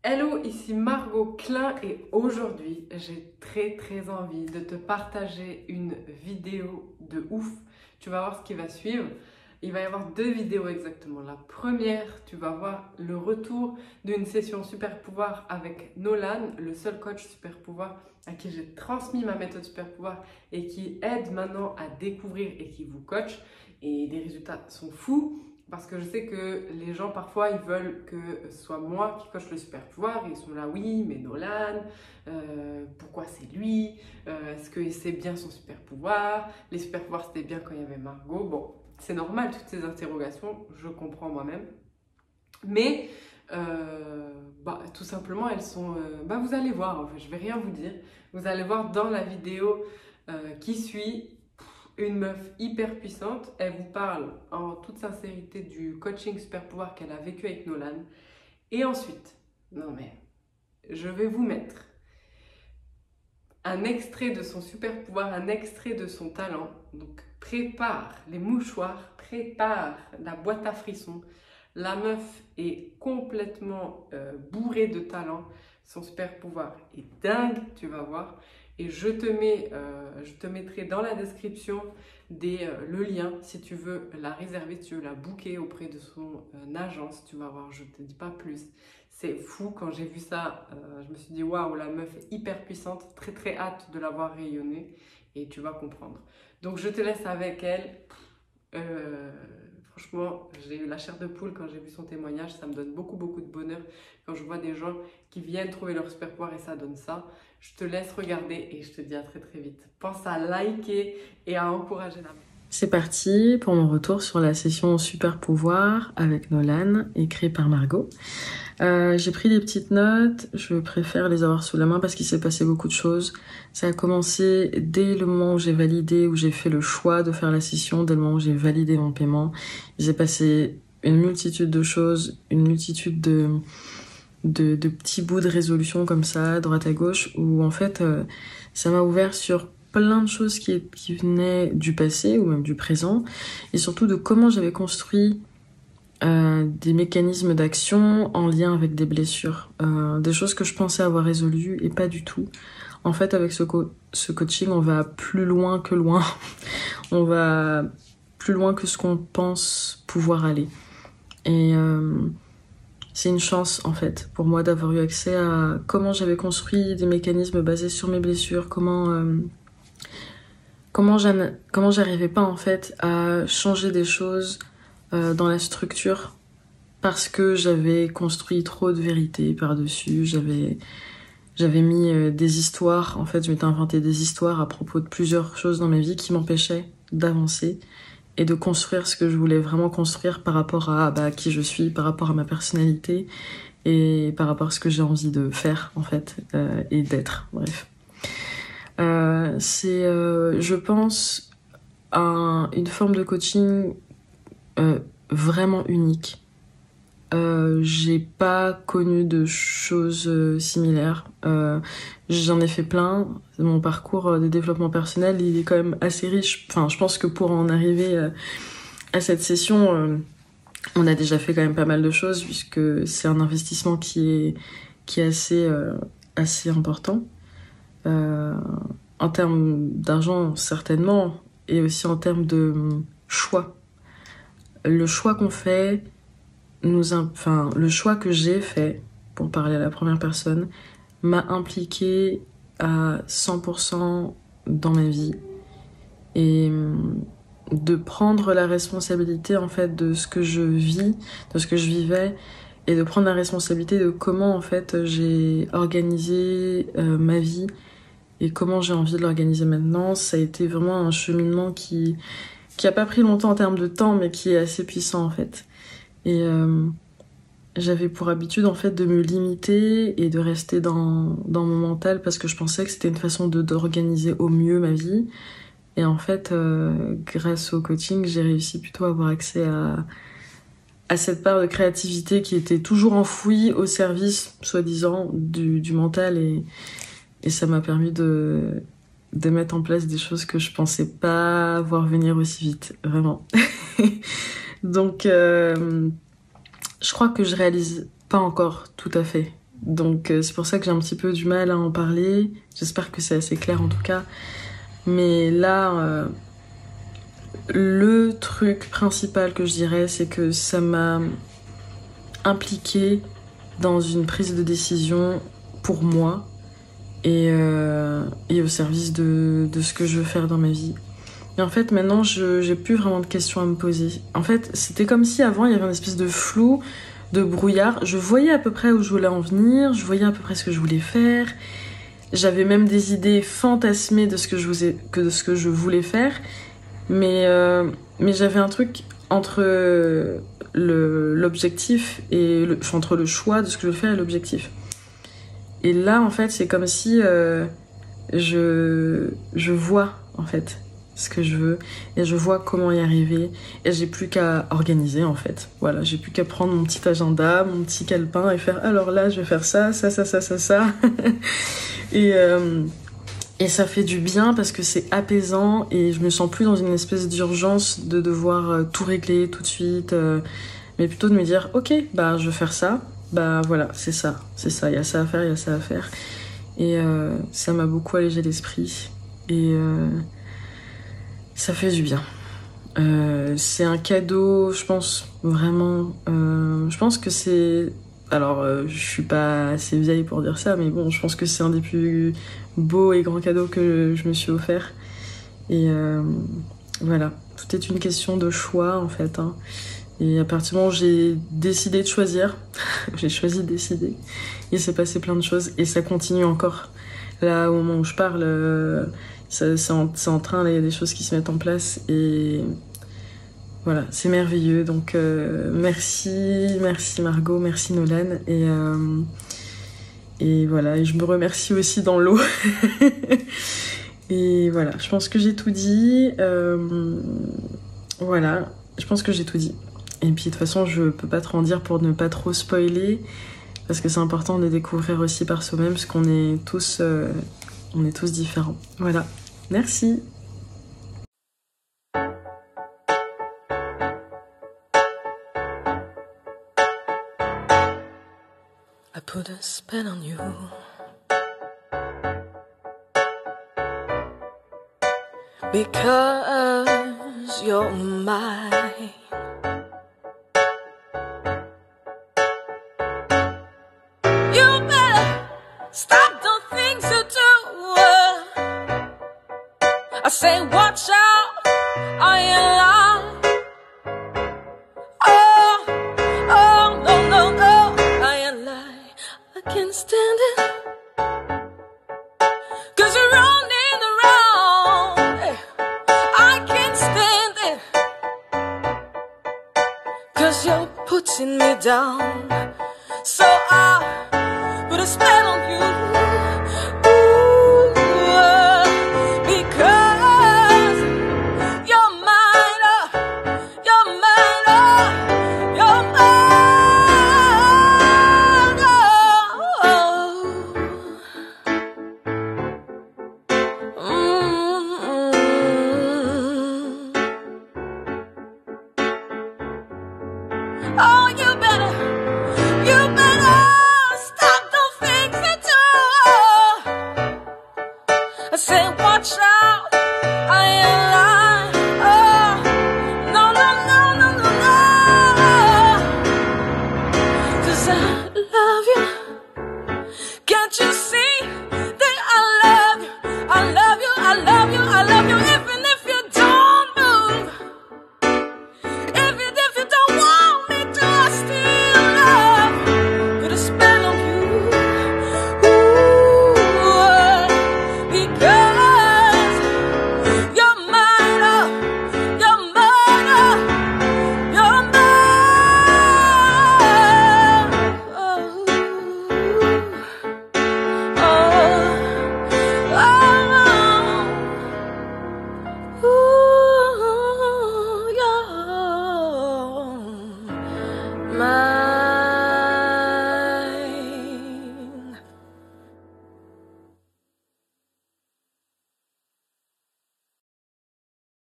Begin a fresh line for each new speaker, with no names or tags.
Hello, ici Margot Klein et aujourd'hui j'ai très envie de te partager une vidéo de ouf. Tu vas voir ce qui va suivre. Il va y avoir deux vidéos exactement. La première, tu vas voir le retour d'une session super pouvoir avec Nolan, le seul coach super pouvoir à qui j'ai transmis ma méthode super pouvoir et qui aide maintenant à découvrir et qui vous coach. Et les résultats sont fous. Parce que je sais que les gens, parfois, ils veulent que ce soit moi qui coche le super pouvoir. Ils sont là, oui, mais Nolan, pourquoi c'est lui? Est-ce que c'est bien son super pouvoir? Les super pouvoirs, c'était bien quand il y avait Margot. Bon, c'est normal, toutes ces interrogations, je comprends moi-même. Mais, tout simplement, elles sont... vous allez voir, en fait, je vais rien vous dire. Vous allez voir dans la vidéo qui suit une meuf hyper puissante. Elle vous parle en toute sincérité du coaching super pouvoir qu'elle a vécu avec Nolan. Et ensuite, non mais, je vais vous mettre un extrait de son super pouvoir, un extrait de son talent. Donc prépare les mouchoirs, prépare la boîte à frissons. La meuf est complètement bourrée de talent. Son super pouvoir est dingue, tu vas voir. Et je te mettrai dans la description le lien si tu veux la réserver, si tu veux la booker auprès de son agence. Tu vas voir, je ne te dis pas plus. C'est fou, quand j'ai vu ça, je me suis dit waouh, la meuf est hyper puissante, très hâte de la voir rayonner et tu vas comprendre. Donc je te laisse avec elle. Franchement, j'ai eu la chair de poule quand j'ai vu son témoignage. Ça me donne beaucoup de bonheur quand je vois des gens qui viennent trouver leur super pouvoir et ça donne ça. Je te laisse regarder et je te dis à très vite. Pense à liker et à encourager la...
C'est parti pour mon retour sur la session Super Pouvoir avec Nolan, écrit par Margot. J'ai pris des petites notes, je préfère les avoir sous la main parce qu'il s'est passé beaucoup de choses. Ça a commencé dès le moment où j'ai validé, où j'ai fait le choix de faire la session, dès le moment où j'ai validé mon paiement. Il s'est passé une multitude de choses, une multitude de petits bouts de résolution comme ça, à droite à gauche, où en fait ça m'a ouvert sur plein de choses qui venaient du passé ou même du présent, et surtout de comment j'avais construit des mécanismes d'action en lien avec des blessures, des choses que je pensais avoir résolues et pas du tout. En fait, avec ce coaching, on va plus loin que loin. On va plus loin que ce qu'on pense pouvoir aller. Et c'est une chance, en fait, pour moi d'avoir eu accès à comment j'avais construit des mécanismes basés sur mes blessures, comment j'arrivais pas, en fait, à changer des choses dans la structure parce que j'avais construit trop de vérités par-dessus, j'avais mis des histoires, en fait, je m'étais inventé des histoires à propos de plusieurs choses dans ma vie qui m'empêchaient d'avancer et de construire ce que je voulais vraiment construire par rapport à qui je suis, par rapport à ma personnalité et par rapport à ce que j'ai envie de faire, en fait, et d'être, bref. Je pense, une forme de coaching vraiment unique. J'ai pas connu de choses similaires. J'en ai fait plein. Mon parcours de développement personnel, il est quand même assez riche. Enfin, je pense que pour en arriver à cette session, on a déjà fait quand même pas mal de choses puisque c'est un investissement qui est assez important. En termes d'argent, certainement, et aussi en termes de choix. Le choix qu'on fait le choix que j'ai fait, pour parler à la première personne, m'a impliquée à 100% dans ma vie. Et de prendre la responsabilité, en fait, de ce que je vis, de ce que je vivais, et de prendre la responsabilité de comment, en fait, j'ai organisé ma vie et comment j'ai envie de l'organiser maintenant. Ça a été vraiment un cheminement qui a pas pris longtemps en termes de temps, mais qui est assez puissant, en fait. Et j'avais pour habitude, en fait, de me limiter et de rester dans mon mental parce que je pensais que c'était une façon d'organiser au mieux ma vie. Et en fait, grâce au coaching, j'ai réussi plutôt à avoir accès à cette part de créativité qui était toujours enfouie au service, soi-disant, du mental. Et ça m'a permis de mettre en place des choses que je pensais pas voir venir aussi vite, vraiment. Donc, je crois que je réalise pas encore tout à fait Donc c'est pour ça que j'ai un petit peu du mal à en parler. J'espère que c'est assez clair en tout cas. Mais là, le truc principal que je dirais, c'est que ça m'a impliquée dans une prise de décision pour moi et au service de ce que je veux faire dans ma vie. Et en fait, maintenant, j'ai plus vraiment de questions à me poser. En fait, c'était comme si avant, il y avait une espèce de flou, de brouillard. Je voyais à peu près où je voulais en venir, je voyais à peu près ce que je voulais faire. J'avais même des idées fantasmées de ce que je voulais faire. Mais j'avais un truc entre l'objectif et entre le choix de ce que je veux faire et l'objectif. Et là, en fait, c'est comme si je vois, en fait, ce que je veux et je vois comment y arriver et j'ai plus qu'à organiser, en fait. Voilà, j'ai plus qu'à prendre mon petit agenda, mon petit calepin et faire alors là, je vais faire ça. Et ça fait du bien parce que c'est apaisant et je me sens plus dans une espèce d'urgence de devoir tout régler tout de suite, mais plutôt de me dire ok, bah je vais faire ça. Bah voilà, c'est ça, il y a ça à faire, et ça m'a beaucoup allégé l'esprit et ça fait du bien. C'est un cadeau, je pense, vraiment, je pense que c'est... Alors, je suis pas assez vieille pour dire ça, mais bon, je pense que c'est un des plus beaux et grands cadeaux que je me suis offert. Et voilà, tout est une question de choix, en fait, hein. Et à partir du moment où j'ai décidé de choisir, j'ai choisi de décider, il s'est passé plein de choses et ça continue encore. Là, au moment où je parle, c'est en train, là, il y a des choses qui se mettent en place et voilà, c'est merveilleux. Donc merci Margot, merci Nolan et voilà, et je me remercie aussi dans l'eau. Et voilà, je pense que j'ai tout dit. Voilà, je pense que j'ai tout dit. Et puis de toute façon, je peux pas trop en dire pour ne pas trop spoiler, parce que c'est important de découvrir aussi par soi-même, parce qu'on est tous différents. Voilà, merci.
I put a spell on you. Because you're mine. You better stop the things you do. I say watch out, I ain't lying. Oh, oh, no, no, no, I ain't lying. I can't stand it. 'Cause you're running around. I can't stand it. 'Cause you're putting me down. So I put a spell on you. Ooh, because you're mine, you're mine, you're mine, oh, you better stop the things you do. I say watch out, I ain't lying. Oh, no, no, no, no, no, no. 'Cause I